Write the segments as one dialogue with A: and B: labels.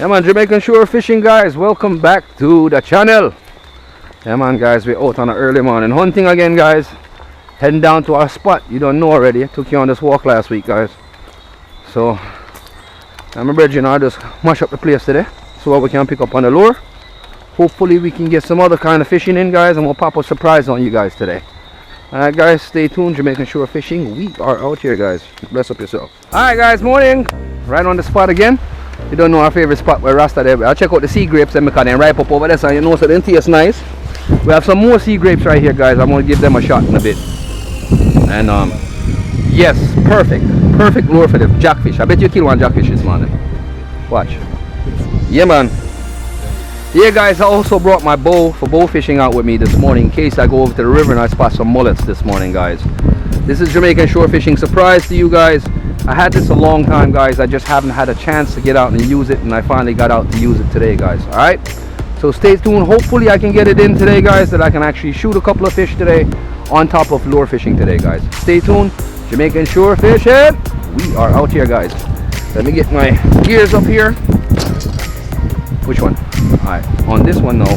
A: Yeah man, Jamaican Shore Fishing guys, welcome back to the channel. Yeah man guys, we're out on an early morning hunting again guys. Heading down to our spot, you don't know already. I took you on this walk last week guys. So, I'm a bridge, I just mash up the place today. So what we can pick up on the lure. Hopefully we can get some other kind of fishing in guys, and we'll pop a surprise on you guys today. Alright guys, stay tuned, Jamaican Shore Fishing. We are out here guys. Bless up yourself. Alright guys, morning. Right on the spot again. You don't know our favorite spot where Rasta there. I'll check out the sea grapes and because they ripe up over there, so you know so they taste nice. We have some more sea grapes right here guys. I'm going to give them a shot in a bit. And yes, perfect lure for the jackfish. I bet you kill one jackfish this morning. Watch. Yeah man. Yeah guys, I also brought my bow for bow fishing out with me this morning in case I go over to the river and I spot some mullets this morning guys. This is Jamaican Shore Fishing surprise to you guys. I had this a long time guys, I just haven't had a chance to get out and use it, and I finally got out to use it today guys. Alright, so stay tuned. Hopefully I can get it in today guys, that I can actually shoot a couple of fish today on top of lure fishing today guys. Stay tuned, Jamaican Shore Fishing. We are out here guys. Let me get my gears up here. Which one? Alright, on this one now.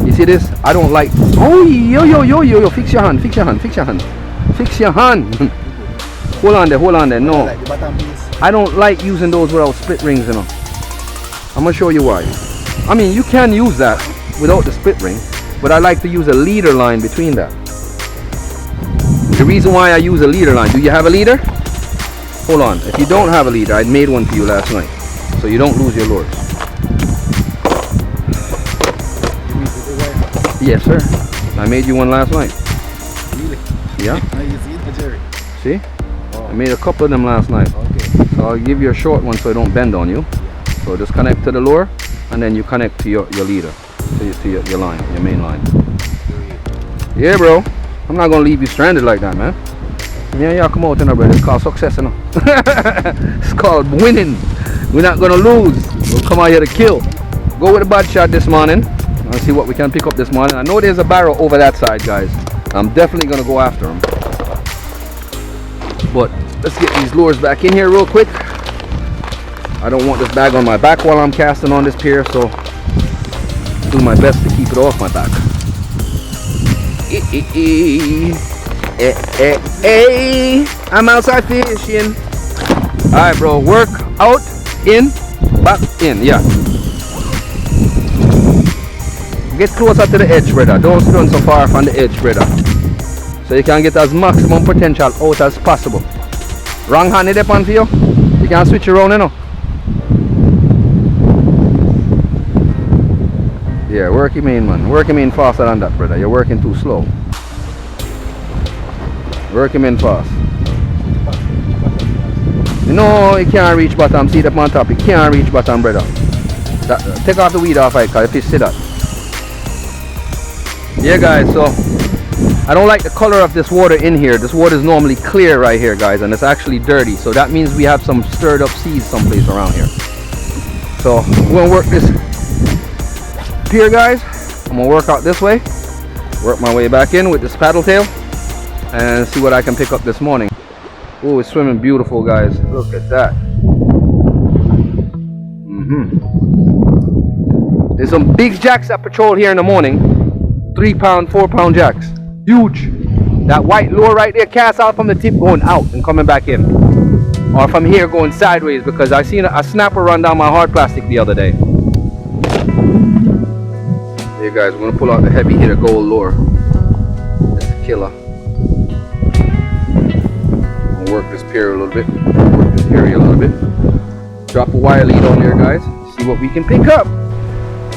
A: You see this? I don't like. Oh yo, fix your hand. Hold on there, no. I don't like using those without split rings, you know. I'm gonna show you why. I mean, you can use that without the split ring, but I like to use a leader line between that. The reason why I use a leader line, do you have a leader? Hold on, if you don't have a leader, I made one for you last night, so you don't lose your lures. Yes sir, I made you one last night.
B: Really?
A: Yeah. See? I made a couple of them last night.
B: Okay.
A: So I'll give you a short one so it don't bend on you. So just connect to the lure and then you connect to your leader, to your line, your main line. Yeah bro, I'm not gonna leave you stranded like that man. Yeah, come out in there brother, it's called success you know. It's called winning. We're not gonna lose, we'll come out here to kill. Go with a bad shot this morning. Let's see what we can pick up this morning. I know there's a barrel over that side guys. I'm definitely gonna go after him. But let's get these lures back in here real quick. I don't want this bag on my back while I'm casting on this pier, so I'll do my best to keep it off my back. I'm outside fishing. Alright bro, work out, in, back, in, yeah. Get closer to the edge brother, don't run so far from the edge brother. So you can get as maximum potential out as possible. Wrong hand it on for you. You can switch around you know. Yeah, work him in man. Work him in faster than that brother. You're working too slow. Work him in fast. You know you can't reach bottom. See that on top. You can't reach bottom brother. Take off the weed off it, cause if you see that. Yeah guys, so I don't like the color of this water in here. This water is normally clear right here guys, and it's actually dirty, so that means we have some stirred up seas someplace around here. So we're gonna work this pier guys. I'm gonna work out this way, work my way back in with this paddle tail, and see what I can pick up this morning. Oh, it's swimming beautiful guys, look at that. There's some big jacks that patrol here in the morning. 3 pound, 4 pound jacks. Huge. That white lure right there casts out from the tip going out and coming back in. Or from here going sideways, because I seen a snapper run down my hard plastic the other day. Here guys, we're gonna pull out the heavy hitter gold lure. It's a killer. I'll work this pier a little bit. Work this area a little bit. Drop a wire lead on there guys. See what we can pick up.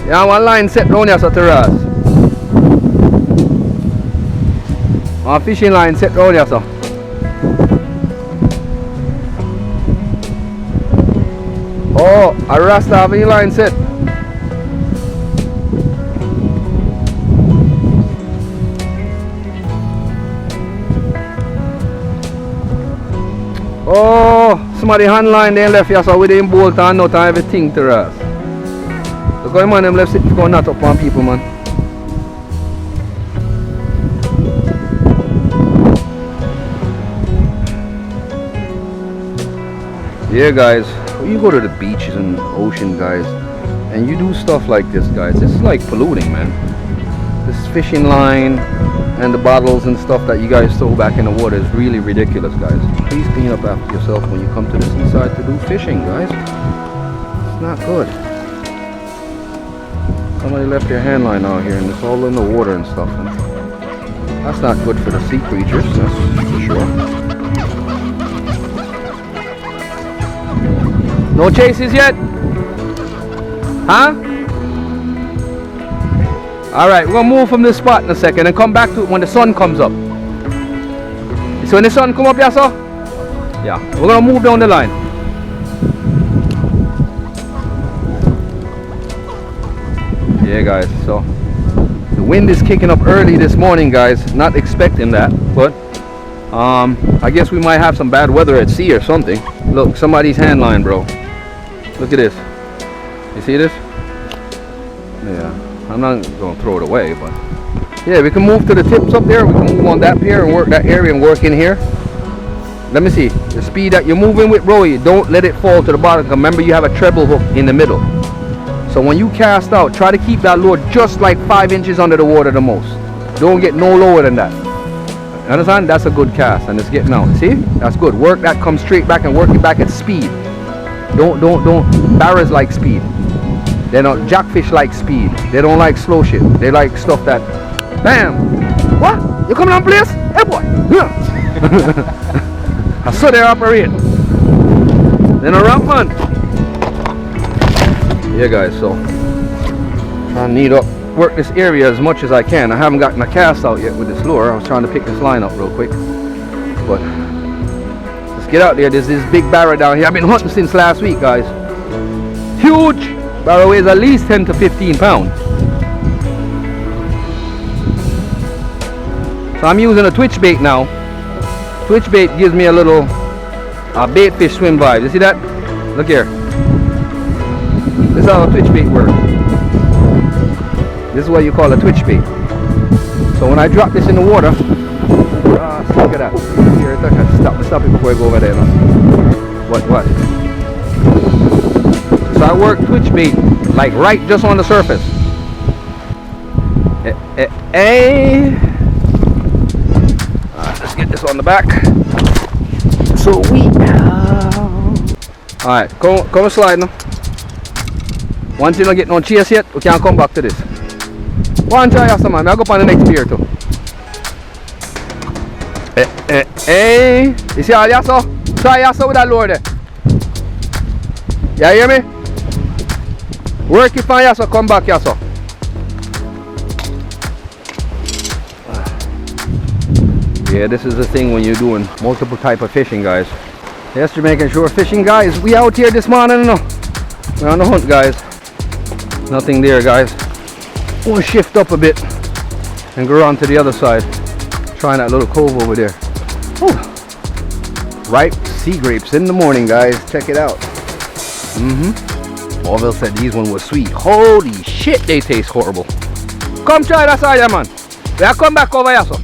A: Yeah, one line set down here so terrace. Our fishing line set round here, sir. Oh, a Rasta have a line set. Oh, somebody hand line they left here so with them bolt and nut and everything to us. Look how man them left sitting going nut up on people man. Yeah guys, when you go to the beaches and the ocean guys, and you do stuff like this, guys, this is like polluting, man. This fishing line and the bottles and stuff that you guys throw back in the water is really ridiculous, guys. Please clean up after yourself when you come to the seaside to do fishing, guys. It's not good. Somebody left their hand line out here and it's all in the water and stuff, and that's not good for the sea creatures, that's for sure. No chases yet? Huh? Alright, we're gonna move from this spot in a second and come back to it when the sun comes up. So when the sun come up, yeah, sir? Yeah, we're gonna move down the line. Yeah, guys, so the wind is kicking up early this morning, guys. Not expecting that, but I guess we might have some bad weather at sea or something. Look, somebody's hand line, bro. Look at this. You see this? Yeah. I'm not going to throw it away, but yeah, we can move to the tips up there. We can move on that pier and work that area and work in here. Let me see. The speed that you're moving with, bro, you don't let it fall to the bottom. Remember, you have a treble hook in the middle. So when you cast out, try to keep that lure just like 5 inches under the water the most. Don't get no lower than that. Understand? That's a good cast, and it's getting out. See? That's good. Work that, come straight back and work it back at speed. Don't. Barras like speed. They don't, jackfish like speed. They don't like slow shit. They like stuff that, bam. What? You coming on, place? Hey, boy. I saw they operate. Then a ramp, man. Yeah, guys. So trying to neat up, work this area as much as I can. I haven't gotten a cast out yet with this lure. I was trying to pick this line up real quick, but let's get out there. There's this big barra down here. I've been hunting since last week, guys. Huge. Barra weighs at least 10 to 15 pounds. So I'm using a twitch bait now. Twitch bait gives me a little bait fish swim vibe. You see that? Look here. This is how a twitch bait works. This is what you call a twitch bait. So when I drop this in the water, look at that. Here, stop it before I go over there. What? So I work twitch bait like right just on the surface. Let's get this on the back. So we alright, come slide now. Once you don't get no chase yet, we can't come back to this. One try after, man. I'll go up on the next pier too. You see all yasso? Try yasso with that lure there. You hear me? Work it fine, yasso. Come back, yasso. Yeah, this is the thing when you're doing multiple type of fishing, guys. Yes, Jamaican shore fishing, guys. We out here this morning, no? We're on the hunt, guys. Nothing there, guys. We'll shift up a bit and go around to the other side. Trying that little cove over there. Whew. Ripe sea grapes in the morning, guys. Check it out. Orville said these ones were sweet. Holy shit, they taste horrible. Come try that side, man. We'll come back over here, so.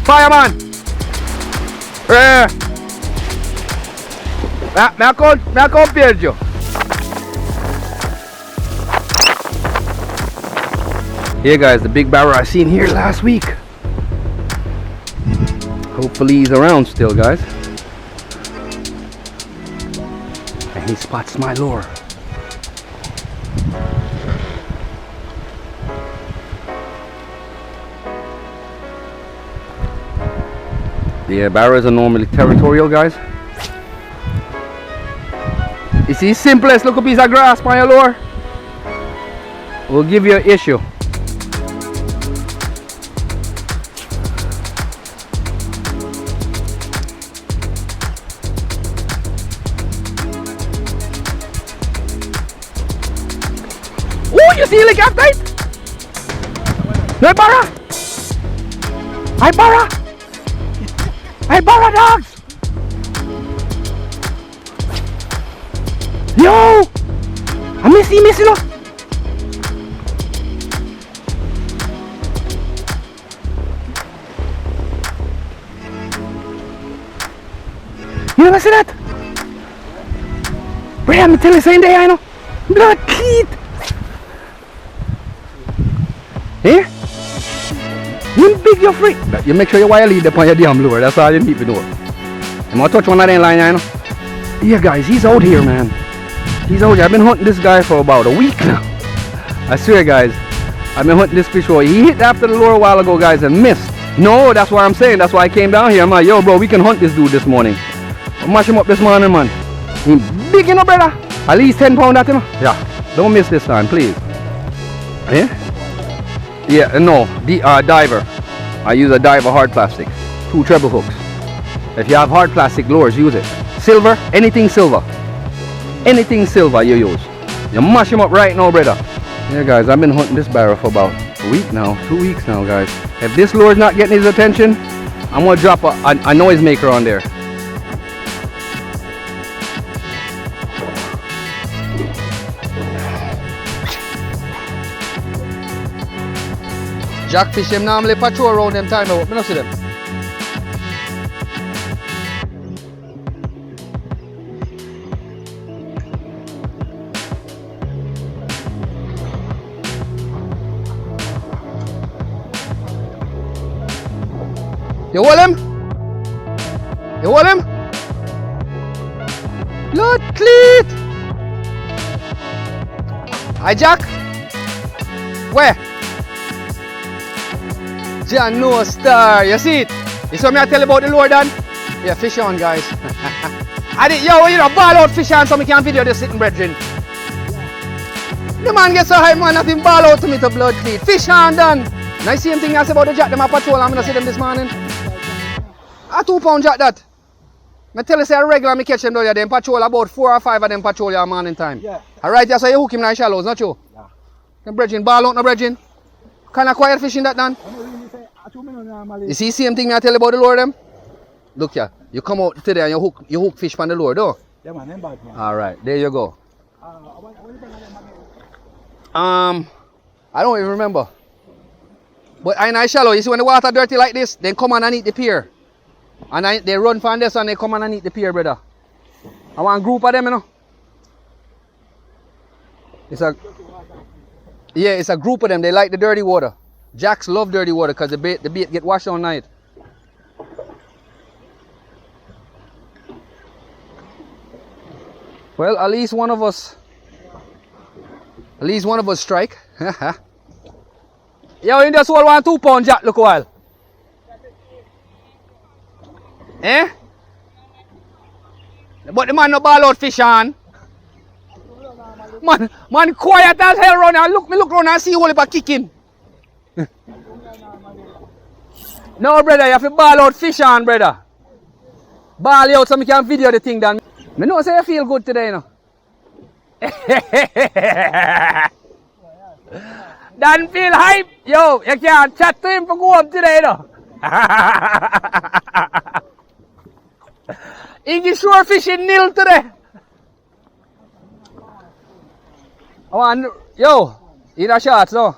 A: Fireman. May I come build you? Here, guys, the big barra I seen here last week. Hopefully he's around still, guys. And he spots my lure. Yeah, barras are normally territorial, guys. You see, simplest little piece of grass by your lure will give you an issue. Oh, you see, like after it? No, barra! I barra! Hey, barra dogs! Yo! I miss you, look! You never see that? Bro, I'm telling you something there, you know. Blood cleat. Eh? You big, you're free. You make sure you wire lead upon your damn lure. That's all you need to do. I'm gonna touch one of them line, you know. Yeah, guys, he's out here, man. He's out here. I've been hunting this guy for about a week now. I swear, guys. I've been hunting this fish for. He hit after the lure a while ago, guys, and missed. No, that's what I'm saying. That's why I came down here. I'm like, yo, bro, we can hunt this dude this morning. I'll mash him up this morning, man. He's big, you know, brother. At least 10 pounds, that, you know. Yeah. Don't miss this time, please. Eh? Yeah, no. The diver. I use a diver hard plastic. 2 treble hooks. If you have hard plastic lures, use it. Silver, anything silver. Anything silver you use. You mash him up right now, brother. Yeah, guys, I've been hunting this barrel for about a week now. 2 weeks now, guys. If this lure is not getting his attention, I'm going to drop a noisemaker on there. Jackfish, them normally patrol around them time, but I don't see them. You hold him? You hold him? Blood cleat! Hi, Jack. Where? John no star. You see it? You saw me I tell you about the lure, Dan? Yeah, fish on, guys. I did, yo, you know, ball out fish on so we can video this sitting brethren. The man gets so high, man, nothing ball out to me to blood cleat. Fish on, Dan. Nice same thing I say about the jack, them a patrol. I'm gonna see them this morning. A 2 pound jack that. I tell you say a regular me catch them down here, them patrol about 4 or 5 of them patrol here morning time. Yeah. Alright, yeah, so you hook him in the shallows, not you? Yeah. Them brethren, ball out no brethren. Kind of quiet fishing that, Dan? You see same thing I tell you about the lure them? Look here, you come out today and you hook fish from the lure, though? Yeah, man, them bad, man. Alright, there you go. I don't even remember. But in a shallow, you see when the water dirty like this, then come on and eat the pier. And they run from this and they come on and eat the pier, brother. I want a group of them, you know. It's a group of them. They like the dirty water. Jacks love dirty water because the bait get washed all night. Well, at least one of us strike. Yo, you just hold 1 2 pound jack, look a while. Eh? But the man no ball out fish on. Man quiet as hell round here. Look round and see whole heap of kicking. No, brother, you have to ball out fish on, brother. Ball out so we can video the thing, Dan. I know say you feel good today, you know. Dan feel hype. Yo, you can't chat to him for go up today, you know. English shore fishing nil today. Yo, eat a shot, so.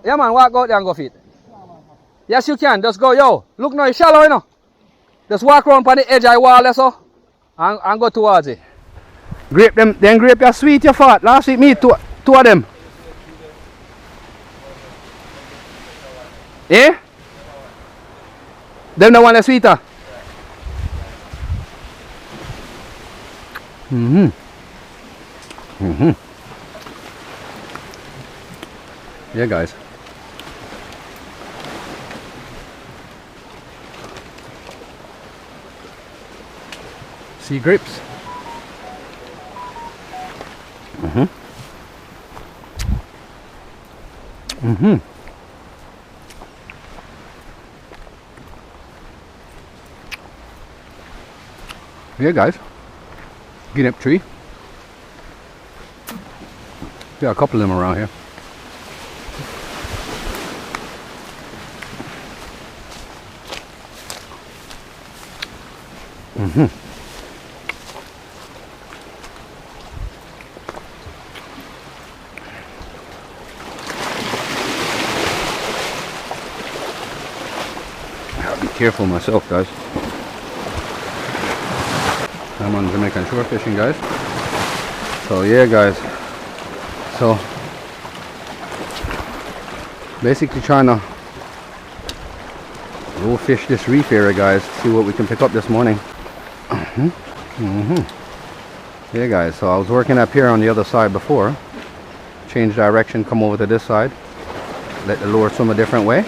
A: Yeah, man, walk out there and go feed. Yes, you can. Just go, yo. Look now, it's shallow, you know. Just walk around on the edge of the wall, so, and go towards it. Grape them, then grape your sweet, your fat. Last week, me, two of them. Eh? Them the one that's sweeter. Yeah, guys. Sea grapes. Yeah, guys. Guinea tree. Got a couple of them around here. Gotta be careful myself, guys. I'm on Jamaican shore fishing, guys. So yeah, guys. So basically trying to go fish this reef area, guys. See what we can pick up this morning. Yeah, guys. So I was working up here on the other side before. Change direction, come over to this side. Let the lure swim a different way.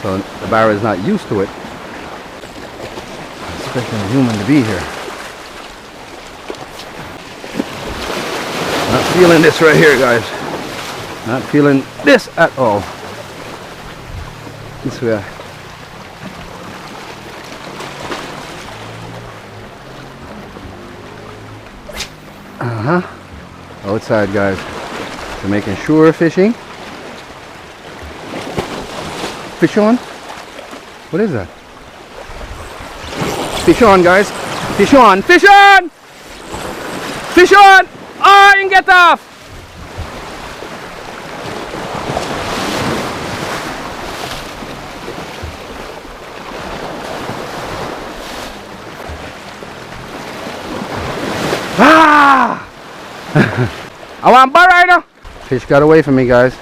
A: So the barra is not used to it. Expecting a human to be here. Not feeling this right here, guys. Not feeling this at all. This way. Outside, guys. Jamaican shore fishing. Fish on? What is that? Fish on, guys. Fish on. Fish on! Fish on! Oh, you can get off! Ah! I want bar right now. Fish got away from me, guys.